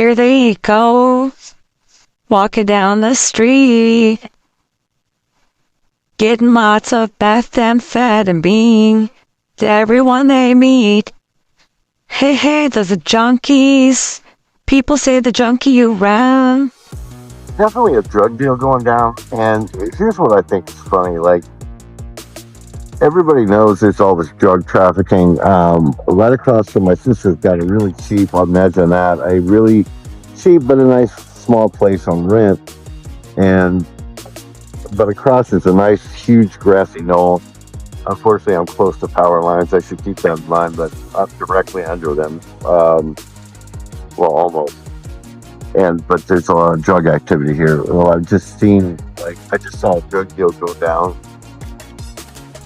Here they go, walking down the street, getting lots of methamphetamine to everyone they meet. Hey, hey, those are junkies. People say the junkie you run. Definitely a drug deal going down. And here's what I think is funny. Like, everybody knows there's all this drug trafficking. Right across from my sister's got a really cheap, I'll imagine that, a really cheap but a nice small place on rent. But across is a nice, huge grassy knoll. Unfortunately, I'm close to power lines. I should keep that in mind, but I'm directly under them. Well, almost. But there's a lot of drug activity here. Well, I just saw a drug deal go down.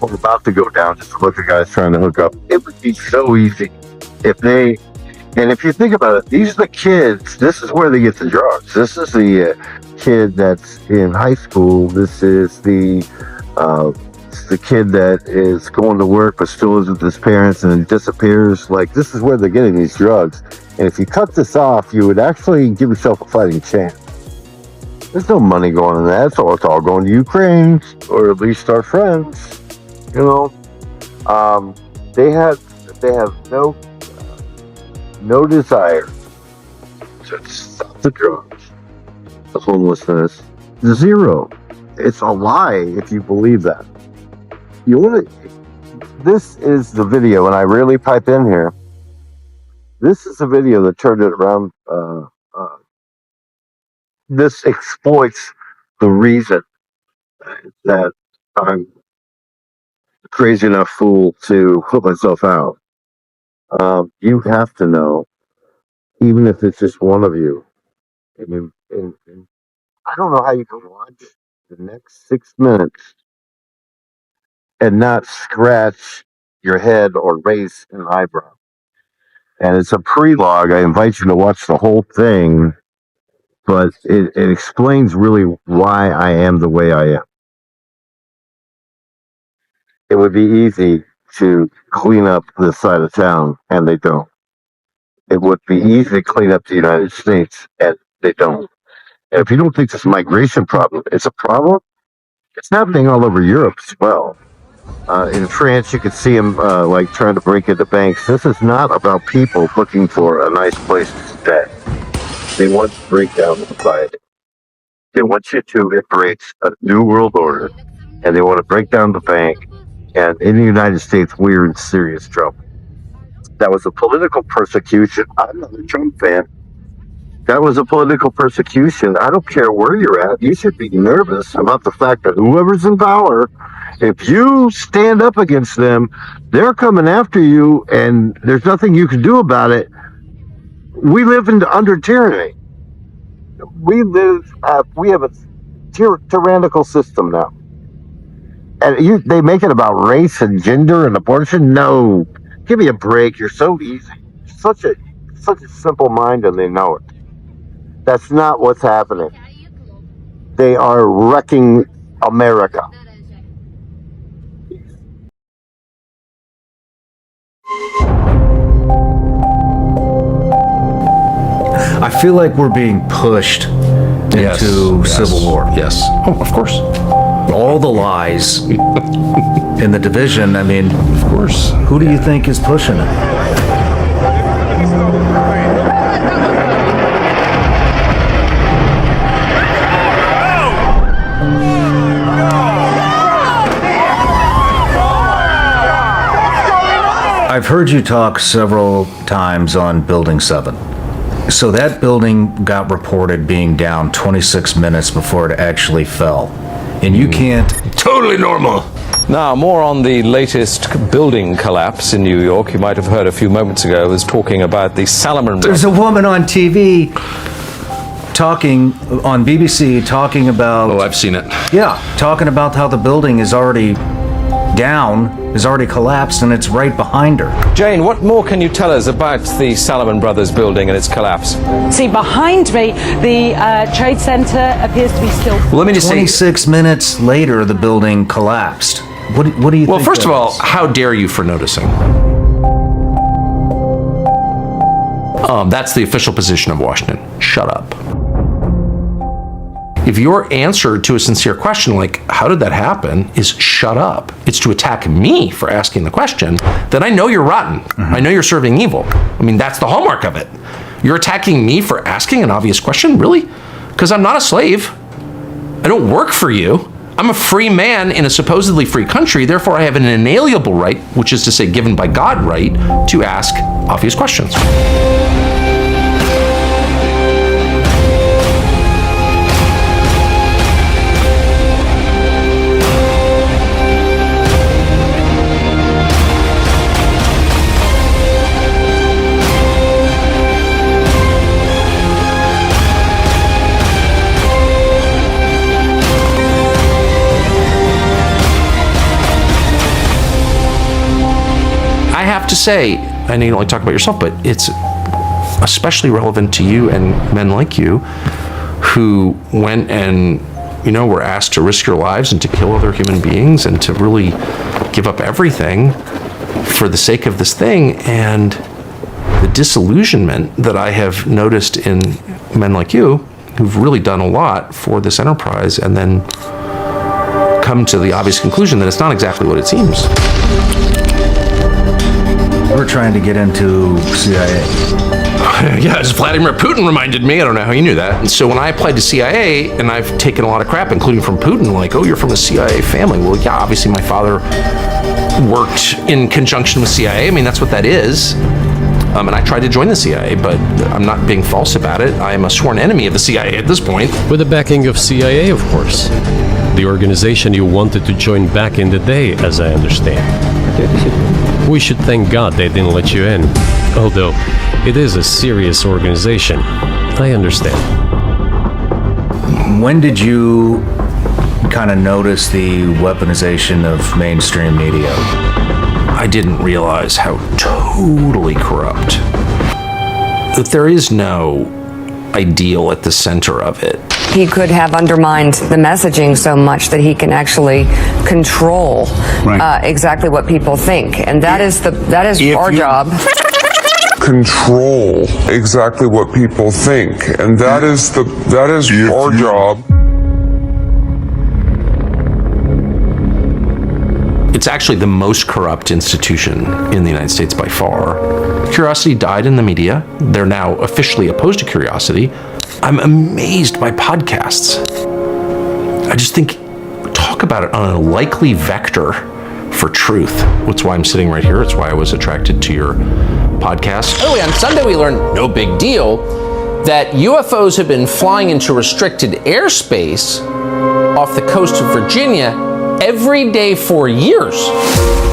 Or about to go down, just a bunch of guys trying to hook up. It would be so easy if you think about it, these are the kids, this is where they get the drugs. This is the kid that's in high school. This is the kid that is going to work but still lives with his parents and disappears. Like, this is where they're getting these drugs. And if you cut this off, you would actually give yourself a fighting chance. There's no money going in that, so it's all going to Ukraine, or at least our friends. You know, they have no desire to stop the drugs, the homelessness, zero. It's a lie if you believe that. This is the video, and I rarely pipe in here. This is the video that turned it around. This exploits the reason that I'm a crazy enough fool to put myself out. You have to know, even if it's just one of you. I don't know how you can watch the next 6 minutes and not scratch your head or raise an eyebrow. And it's a pre-log. I invite you to watch the whole thing, but it explains really why I am the way I am. It would be easy to clean up this side of town, and they don't. It would be easy to clean up the United States, and they don't. And if you don't think this migration problem is a problem, it's happening all over Europe as well. In France, you could see them trying to break into banks. This is not about people looking for a nice place to stay. They want to break down society. They want you to embrace a new world order, and they want to break down the bank. And in the United States, we're in serious trouble. That was a political persecution. I'm not a Trump fan. That was a political persecution. I don't care where you're at. You should be nervous about the fact that whoever's in power, if you stand up against them, they're coming after you, and there's nothing you can do about it. We live under tyranny. We have a tyrannical system now. And they make it about race and gender and abortion. No, give me a break. You're so easy. Such a simple mind, and they know it. That's not what's happening. They are wrecking America. I feel like we're being pushed into civil war. Yes. Oh, of course. All the lies and the division. I mean, of course. Who do you think is pushing it? I've heard you talk several times on Building 7. So that building got reported being down 26 minutes before it actually fell. And you can't... Totally normal. Now, more on the latest building collapse in New York. You might have heard a few moments ago, I was talking about the Salomon... There's a woman on TV talking, on BBC, talking about... Oh, I've seen it. Yeah, talking about how the building is already down, is already collapsed, and it's right behind her. Jane, what more can you tell us about the Salomon Brothers building and its collapse? See, behind me, the Trade Center appears to be still... Well, let me just 26 minutes later, the building collapsed. What do you think? Well, first of all, how dare you for noticing? That's the official position of Washington. Shut up. If your answer to a sincere question like, how did that happen, is shut up, it's to attack me for asking the question, then I know you're rotten. I know you're serving evil. I mean, that's the hallmark of it. You're attacking me for asking an obvious question? Really? Because I'm not a slave. I don't work for you. I'm a free man in a supposedly free country. Therefore, I have an inalienable right, which is to say given by God right, to ask obvious questions. I have to say, I know you don't like to talk about yourself, but it's especially relevant to you and men like you who went and, were asked to risk your lives and to kill other human beings and to really give up everything for the sake of this thing. And the disillusionment that I have noticed in men like you who've really done a lot for this enterprise and then come to the obvious conclusion that it's not exactly what it seems. We're trying to get into CIA. Yeah, as Vladimir Putin reminded me, I don't know how you knew that. And so when I applied to CIA, and I've taken a lot of crap, including from Putin, like, oh, you're from a CIA family. Well, yeah, obviously my father worked in conjunction with CIA. I mean, that's what that is. And I tried to join the CIA, but I'm not being false about it. I am a sworn enemy of the CIA at this point. With the backing of CIA, of course. The organization you wanted to join back in the day, as I understand. We should thank God they didn't let you in. Although, it is a serious organization. I understand. When did you kind of notice the weaponization of mainstream media? I didn't realize how totally corrupt. That there is no ideal at the center of it. He could have undermined the messaging so much that he can actually control exactly what people think, and that is our job. Control exactly what people think, and that is our job. It's actually the most corrupt institution in the United States by far. Curiosity died in the media. They're now officially opposed to Curiosity. I'm amazed by podcasts. I just think, talk about it on a likely vector for truth. That's why I'm sitting right here. It's why I was attracted to your podcast. By the way, on Sunday we learned, no big deal, that UFOs have been flying into restricted airspace off the coast of Virginia every day for years.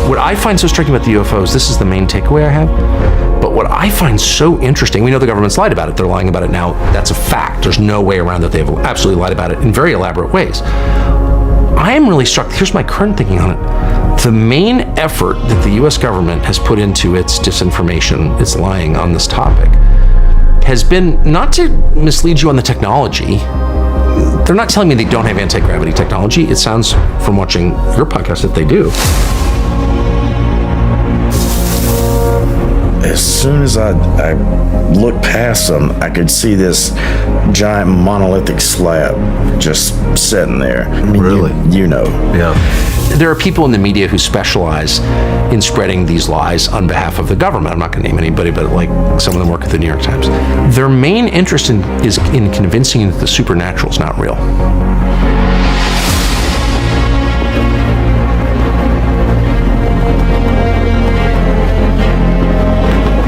What I find so striking about the UFOs, this is the main takeaway I have, but what I find so interesting, we know the government's lied about it. They're lying about it now. That's a fact. There's no way around that. They've absolutely lied about it in very elaborate ways. I am really struck, here's my current thinking on it. The main effort that the US government has put into its disinformation, its lying on this topic, has been not to mislead you on the technology. They're not telling me they don't have anti-gravity technology. It sounds from watching your podcast that they do. As soon as I looked past them, I could see this giant monolithic slab just sitting there. I mean, really? You know. Yeah. There are people in the media who specialize in spreading these lies on behalf of the government. I'm not going to name anybody, but like some of them work at the New York Times. Their main interest is in convincing you that the supernatural is not real.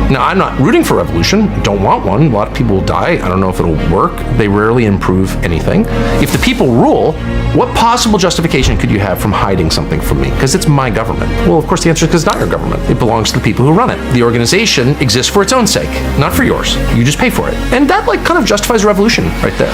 Now, I'm not rooting for revolution. Don't want one. A lot of people will die. I don't know if it'll work. They rarely improve anything. If the people rule, what possible justification could you have from hiding something from me? Because it's my government. Well, of course, the answer is because it's not your government. It belongs to the people who run it. The organization exists for its own sake, not for yours. You just pay for it. And that kind of justifies revolution right there.